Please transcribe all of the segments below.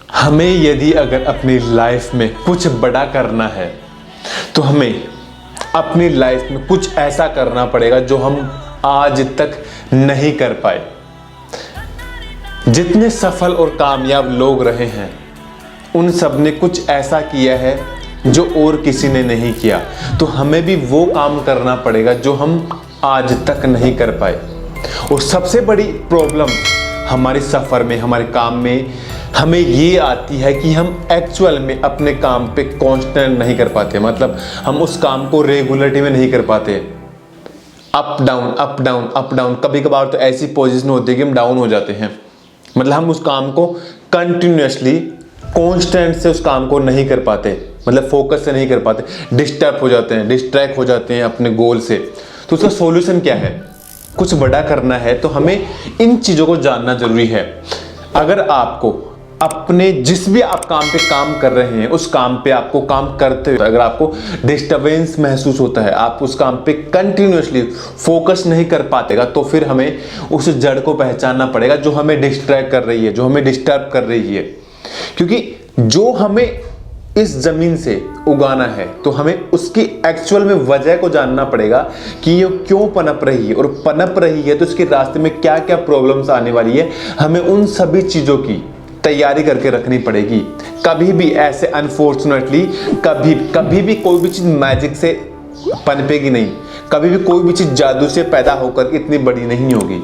हमें यदि अगर अपनी लाइफ में कुछ बड़ा करना है तो हमें अपनी लाइफ में कुछ ऐसा करना पड़ेगा जो हम आज तक नहीं कर पाए। जितने सफल और कामयाब लोग रहे हैं उन सब ने कुछ ऐसा किया है जो और किसी ने नहीं किया। तो हमें भी वो काम करना पड़ेगा जो हम आज तक नहीं कर पाए। और सबसे बड़ी प्रॉब्लम हमारे सफ़र में, हमारे काम में हमें ये आती है कि हम एक्चुअल में अपने काम पे कांस्टेंट नहीं कर पाते। मतलब हम उस काम को रेगुलरिटी में नहीं कर पाते। Up down up down up down, कभी कभार तो ऐसी पोजीशन होती है कि हम डाउन हो जाते हैं। मतलब हम उस काम को कंटिन्यूसली कांस्टेंट से उस काम को नहीं कर पाते, मतलब फोकस से नहीं कर पाते, डिस्टर्ब हो जाते हैं, डिस्ट्रैक्ट हो जाते हैं अपने गोल से। तो उसका सॉल्यूशन क्या है? कुछ बड़ा करना है तो हमें इन चीज़ों को जानना जरूरी है। अगर आपको अपने जिस भी आप काम पे काम कर रहे हैं उस काम पे आपको काम करते हुए अगर आपको डिस्टर्बेंस महसूस होता है, आप उस काम पे कंटिन्यूसली फोकस नहीं कर पातेगा, तो फिर हमें उस जड़ को पहचानना पड़ेगा जो हमें डिस्ट्रैक्ट कर रही है, जो हमें डिस्टर्ब कर रही है। क्योंकि जो हमें इस जमीन से उगाना है तो हमें उसकी एक्चुअल में वजह को जानना पड़ेगा कि ये क्यों पनप रही है, और पनप रही है तो इसके रास्ते में क्या क्या प्रॉब्लम्स आने वाली है। हमें उन सभी चीज़ों की तैयारी करके रखनी पड़ेगी। कभी भी ऐसे अनफॉर्चुनेटली कभी भी कोई भी चीज़ मैजिक से पनपेगी नहीं, कभी भी कोई भी चीज़ जादू से पैदा होकर इतनी बड़ी नहीं होगी।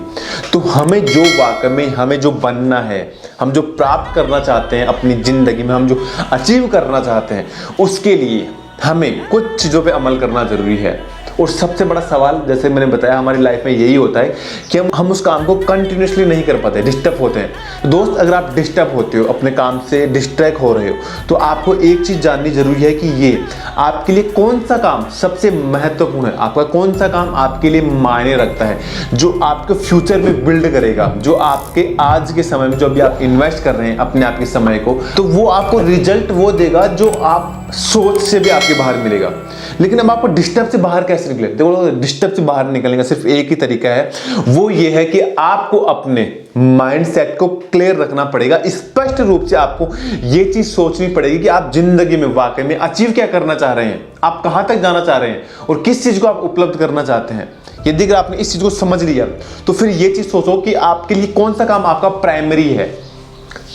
तो हमें जो वाकई में हमें जो बनना है, हम जो प्राप्त करना चाहते हैं अपनी ज़िंदगी में, हम जो अचीव करना चाहते हैं, उसके लिए हमें कुछ चीज़ों पे अमल करना ज़रूरी है। और सबसे बड़ा सवाल, जैसे मैंने बताया, हमारी लाइफ में यही होता है कि हम उस काम को कंटिन्यूसली नहीं कर पाते, डिस्टर्ब होते हैं। दोस्त, अगर आप डिस्टर्ब होते हो, अपने काम से डिस्ट्रैक्ट हो रहे हो, तो आपको एक चीज़ जाननी जरूरी है कि ये आपके लिए कौन सा काम सबसे महत्वपूर्ण है, आपका कौन सा काम आपके लिए मायने रखता है, जो आपके फ्यूचर में बिल्ड करेगा, जो आपके आज के समय में जो अभी आप इन्वेस्ट कर रहे हैं अपने आप के समय को, तो वो आपको रिजल्ट वो देगा जो आप सोच से भी आपके बाहर मिलेगा। लेकिन अब आपको डिस्टर्ब से बाहर कैसे निकले? देखो, डिस्टर्ब से बाहर निकलने का सिर्फ एक ही तरीका है, वो ये है कि आपको अपने माइंडसेट को क्लियर रखना पड़ेगा। स्पष्ट रूप से आपको ये चीज सोचनी पड़ेगी कि आप जिंदगी में वाकई में अचीव क्या करना चाह रहे हैं, आप कहां तक जाना चाह रहे हैं और किस चीज को आप उपलब्ध करना चाहते हैं। यदि अगर आपने इस चीज को समझ लिया तो फिर ये चीज सोचो कि आपके लिए कौन सा काम आपका प्राइमरी है,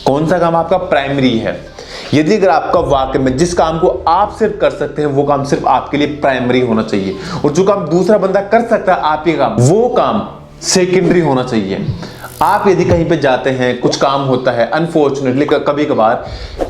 कौन सा काम आपका प्राइमरी है। यदि अगर आपका वाकई में जिस काम को आप सिर्फ कर सकते हैं वो काम सिर्फ आपके लिए प्राइमरी होना चाहिए, और जो काम दूसरा बंदा कर सकता है आपके काम, वो काम सेकेंडरी होना चाहिए। आप यदि कहीं पे जाते हैं, कुछ काम होता है, अनफॉर्चुनेटली कभी कभार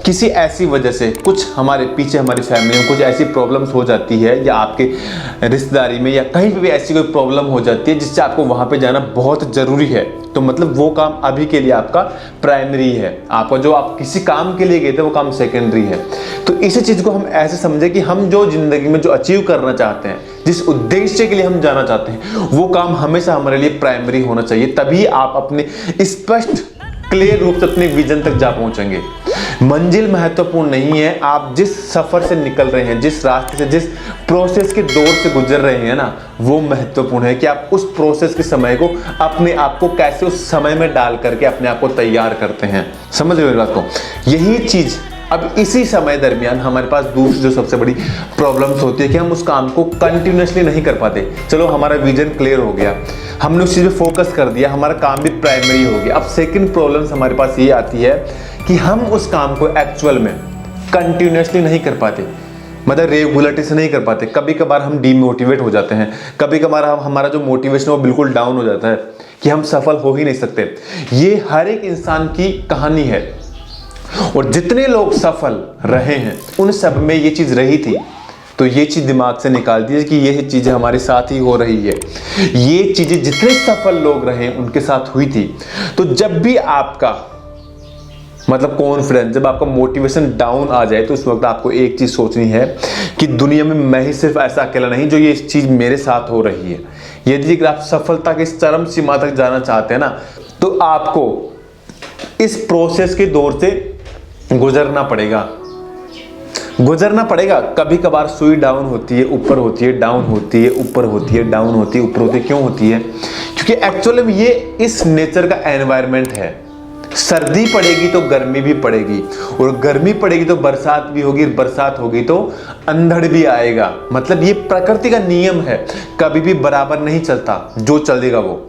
किसी ऐसी वजह से कुछ हमारे पीछे हमारी फैमिली में कुछ ऐसी प्रॉब्लम्स हो जाती है, या आपके रिश्तेदारी में या कहीं पे भी ऐसी कोई प्रॉब्लम हो जाती है जिससे आपको वहाँ पे जाना बहुत ज़रूरी है, तो मतलब वो काम अभी के लिए आपका प्राइमरी है। आपका जो आप किसी काम के लिए गए थे वो काम सेकेंडरी है। तो इसी चीज़ को हम ऐसे समझे कि हम जो जिंदगी में जो अचीव करना चाहते हैं, जिस उद्देश्य के लिए हम जाना चाहते हैं, वो काम हमेशा हमारे लिए प्राइमरी होना चाहिए। तभी आप अपने स्पष्ट क्लियर रूप से अपने विजन तक जा पहुंचेंगे। मंजिल महत्वपूर्ण नहीं है, आप जिस सफर से निकल रहे हैं, जिस रास्ते से, जिस प्रोसेस के दौर से गुजर रहे हैं ना, वो महत्वपूर्ण है कि आप उस प्रोसेस के समय को, अपने आप को कैसे उस समय में डाल करके अपने आप को तैयार करते हैं। समझ रहे हो बात को? यही चीज अब इसी समय दरमियान हमारे पास दूसरी जो सबसे बड़ी प्रॉब्लम्स होती है कि हम उस काम को कंटिन्यूसली नहीं कर पाते। चलो, हमारा विजन क्लियर हो गया, हमने उस चीज़ पे फोकस कर दिया, हमारा काम भी प्राइमरी हो गया। अब सेकंड प्रॉब्लम्स हमारे पास ये आती है कि हम उस काम को एक्चुअल में कंटिन्यूसली नहीं कर पाते, मतलब रेगुलरिटी से नहीं कर पाते। कभी कभार हम डीमोटिवेट हो जाते हैं, कभी कभार हमारा जो मोटिवेशन वो बिल्कुल डाउन हो जाता है कि हम सफल हो ही नहीं सकते। ये हर एक इंसान की कहानी है, और जितने लोग सफल रहे हैं उन सब में ये चीज़ रही थी। तो ये चीज़ दिमाग से निकाल दीजिए कि ये चीज़ें हमारे साथ ही हो रही है। ये चीज़ें जितने सफल लोग रहे उनके साथ हुई थी। तो जब भी आपका मतलब कॉन्फिडेंस, जब आपका मोटिवेशन डाउन आ जाए, तो उस वक्त आपको एक चीज़ सोचनी है कि दुनिया में मैं ही सिर्फ ऐसा अकेला नहीं जो ये चीज़ मेरे साथ हो रही है। यदि अगर आप सफलता की इस चरम सीमा तक जाना चाहते हैं ना, तो आपको इस प्रोसेस के दौर से गुजरना पड़ेगा। कभी कभार सुई डाउन होती है, ऊपर होती है, डाउन होती है, ऊपर होती है, डाउन होती है, ऊपर होती है। क्यों होती है? क्योंकि एक्चुअली में ये इस नेचर का एनवायरनमेंट है। सर्दी पड़ेगी तो गर्मी भी पड़ेगी, और गर्मी पड़ेगी तो बरसात भी होगी, बरसात होगी तो अंधड़ भी आएगा। मतलब ये प्रकृति का नियम है, कभी भी बराबर नहीं चलता, जो चलेगा वो।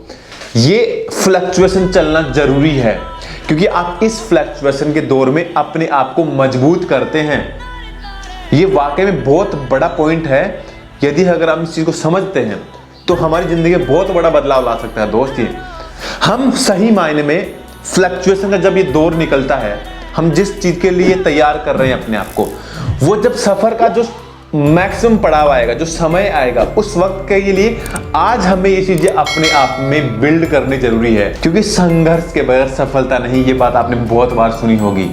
ये फ्लक्चुएशन चलना जरूरी है, क्योंकि आप इस फ्लक्चुएशन के दौर में अपने आप को मजबूत करते हैं। ये वाकई में बहुत बड़ा पॉइंट है। यदि अगर हम इस चीज को समझते हैं तो हमारी जिंदगी में बहुत बड़ा बदलाव ला सकता है दोस्त। ये हम सही मायने में फ्लक्चुएशन का जब ये दौर निकलता है, हम जिस चीज के लिए तैयार कर रहे हैं अपने आप को, वो जब सफर का जो मैक्सिमम पड़ाव आएगा, जो समय आएगा, उस वक्त के लिए आज हमें ये चीजें अपने आप में बिल्ड करनी जरूरी है, क्योंकि संघर्ष के बगैर सफलता नहीं। ये बात आपने बहुत बार सुनी होगी।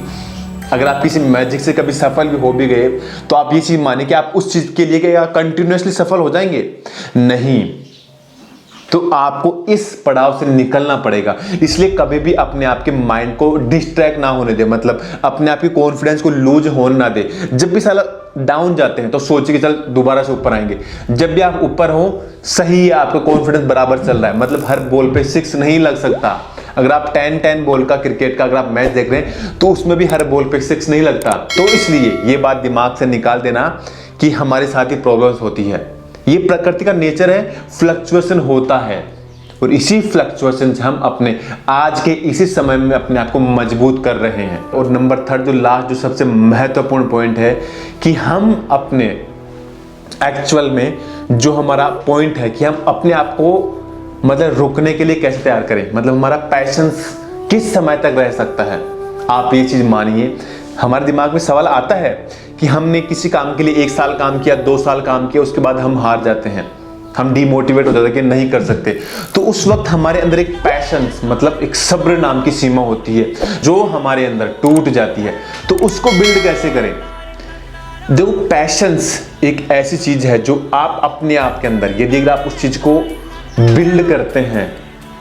अगर आप किसी मैजिक से कभी सफल भी हो भी गए तो आप ये चीज माने कि आप उस चीज के लिए क्या कंटिन्यूअसली सफल हो जाएंगे? नहीं। तो आपको इस पड़ाव से निकलना पड़ेगा। इसलिए कभी भी अपने आप के माइंड को डिस्ट्रैक्ट ना होने दे, मतलब अपने आप की कॉन्फिडेंस को लूज होने ना दे। जब भी साला डाउन जाते हैं तो सोचिए कि चल दोबारा से ऊपर आएंगे। जब भी आप ऊपर हो, सही है, आपका कॉन्फिडेंस बराबर चल रहा है, मतलब हर बॉल पे 6 नहीं लग सकता। अगर आप 10-10 बॉल का क्रिकेट का अगर आप मैच देख रहे हैं तो उसमें भी हर बॉल पे 6 नहीं लगता। तो इसलिए ये बात दिमाग से निकाल देना कि हमारे साथ ही प्रॉब्लम्स होती है। ये प्रकृति का नेचर है, फ्लक्चुएशन होता है, और इसी फ्लक्चुएशन से हम अपने आज के इसी समय में अपने आप को मजबूत कर रहे हैं। और नंबर 3 जो लास्ट, जो सबसे महत्वपूर्ण पॉइंट है कि हम अपने एक्चुअल में जो हमारा पॉइंट है कि हम अपने आप को मतलब रुकने के लिए कैसे तैयार करें, मतलब हमारा पैशंस किस समय तक रह सकता है। आप ये चीज मानिए, हमारे दिमाग में सवाल आता है कि हमने किसी काम के लिए 1 साल काम किया, 2 साल काम किया, उसके बाद हम हार जाते हैं, हम डिमोटिवेट हो जाते हैं कि नहीं कर सकते। तो उस वक्त हमारे अंदर एक पैशंस, मतलब एक सब्र नाम की सीमा होती है जो हमारे अंदर टूट जाती है। तो उसको बिल्ड कैसे करें? देखो, पैशंस एक ऐसी चीज है जो आप अपने आप के अंदर, यदि अगर आप उस चीज को बिल्ड करते हैं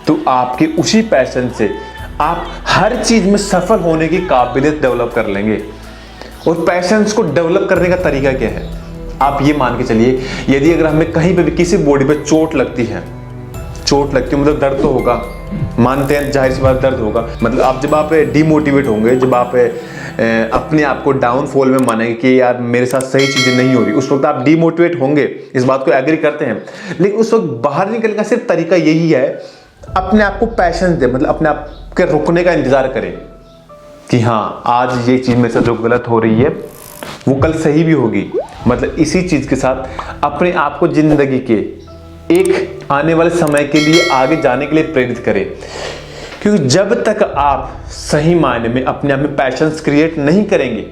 तो आपके उसी पैशन से आप हर चीज में सफल होने की काबिलियत डेवलप कर लेंगे। और पैशंस को डेवलप करने का तरीका क्या है? आप ये मान के चलिए, यदि अगर हमें कहीं पे भी किसी बॉडी पे चोट लगती है, मतलब दर्द तो होगा, मानते हैं, जाहिर सी बात दर्द होगा। मतलब आप जब आप डिमोटिवेट होंगे, जब आप अपने आप को डाउनफॉल में मानेंगे कि यार मेरे साथ सही चीजें नहीं हो रही, उस वक्त आप डिमोटिवेट होंगे, इस बात को एग्री करते हैं। लेकिन उस वक्त बाहर निकलने का सिर्फ तरीका यही है, अपने आप को पैशन दे, मतलब अपने आप के रुकने का इंतजार करें कि हाँ, आज ये चीज मेरे साथ जो गलत हो रही है वो कल सही भी होगी। मतलब इसी चीज के साथ अपने आप को जिंदगी के एक आने वाले समय के लिए आगे जाने के लिए प्रेरित करें, क्योंकि जब तक आप सही मायने में अपने आप में पैशंस क्रिएट नहीं करेंगे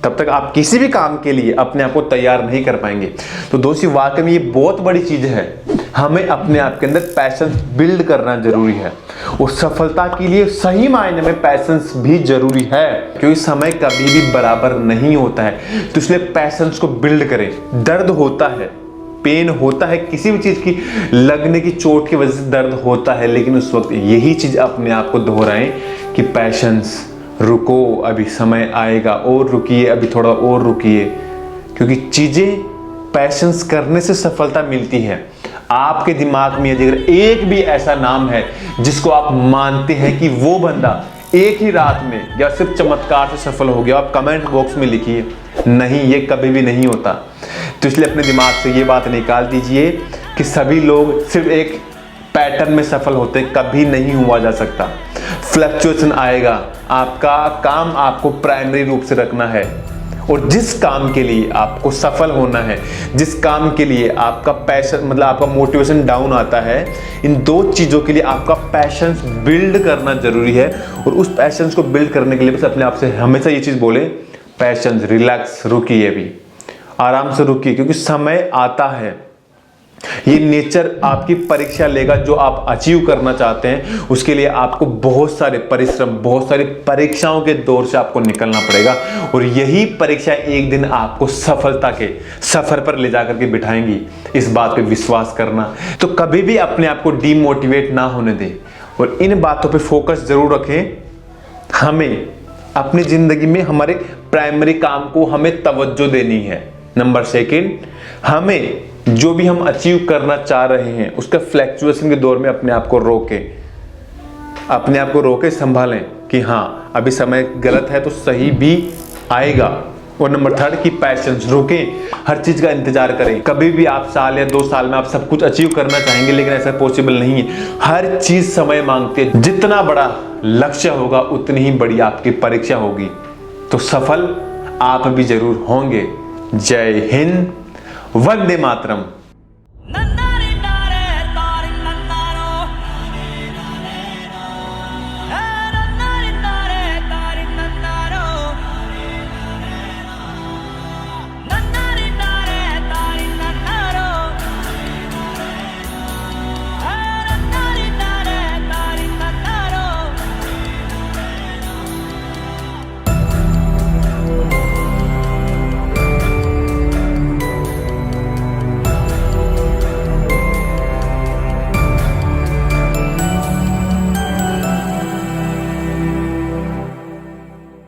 तब तक आप किसी भी काम के लिए अपने आप को तैयार नहीं कर पाएंगे। तो दोस्तों, वाकई में ये बहुत बड़ी चीज है, हमें अपने आप के अंदर पैशंस बिल्ड करना जरूरी है, और सफलता के लिए सही मायने में पैशंस भी जरूरी है, क्योंकि समय कभी भी बराबर नहीं होता है। तो इसलिए पैशंस को बिल्ड करें। दर्द होता है, पेन होता है, किसी भी चीज की लगने की चोट की वजह से दर्द होता है, लेकिन उस वक्त यही चीज अपने आप को दोहराएं कि पैशंस, रुको, अभी समय आएगा, और रुकिए, अभी थोड़ा और रुकिए, क्योंकि चीजें पैशंस करने से सफलता मिलती है। आपके दिमाग में यदि अगर एक भी ऐसा नाम है जिसको आप मानते हैं कि वो बंदा एक ही रात में या सिर्फ चमत्कार से सफल हो गया, आप कमेंट बॉक्स में लिखिए। नहीं, ये कभी भी नहीं होता। तो इसलिए अपने दिमाग से ये बात निकाल दीजिए कि सभी लोग सिर्फ एक पैटर्न में सफल होते, कभी नहीं हुआ जा सकता। फ्लक्चुएशन आएगा, आपका काम आपको प्राइमरी रूप से रखना है, और जिस काम के लिए आपको सफल होना है, जिस काम के लिए आपका पैशन, मतलब आपका मोटिवेशन डाउन आता है, इन 2 चीजों के लिए आपका पैशन बिल्ड करना जरूरी है। और उस पैशन को बिल्ड करने के लिए बस अपने आप से हमेशा ये चीज बोले, पैशन, रिलैक्स, रुकिए, अभी आराम से रुकिए, क्योंकि समय आता है। ये नेचर आपकी परीक्षा लेगा, जो आप अचीव करना चाहते हैं उसके लिए आपको बहुत सारे परिश्रम, बहुत सारी परीक्षाओं के दौर से आपको निकलना पड़ेगा, और यही परीक्षा एक दिन आपको सफलता के सफर पर ले जाकर के बिठाएंगी। इस बात पे विश्वास करना। तो कभी भी अपने आप को डीमोटिवेट ना होने दें, और इन बातों पे फोकस जरूर रखें। हमें अपनी जिंदगी में हमारे प्राइमरी काम को हमें तवज्जो देनी है। नंबर 2, हमें जो भी हम अचीव करना चाह रहे हैं उसका फ्लक्चुएशन के दौर में अपने आप को रोके, संभालें, कि हाँ अभी समय गलत है तो सही भी आएगा। और नंबर 3 की पैशंस, रोकें, हर चीज का इंतजार करें। कभी भी आप साल या 2 साल में आप सब कुछ अचीव करना चाहेंगे, लेकिन ऐसा पॉसिबल नहीं है। हर चीज समय मांगती है। जितना बड़ा लक्ष्य होगा उतनी ही बड़ी आपकी परीक्षा होगी। तो सफल आप भी जरूर होंगे। जय हिंद, वंदे मातरम।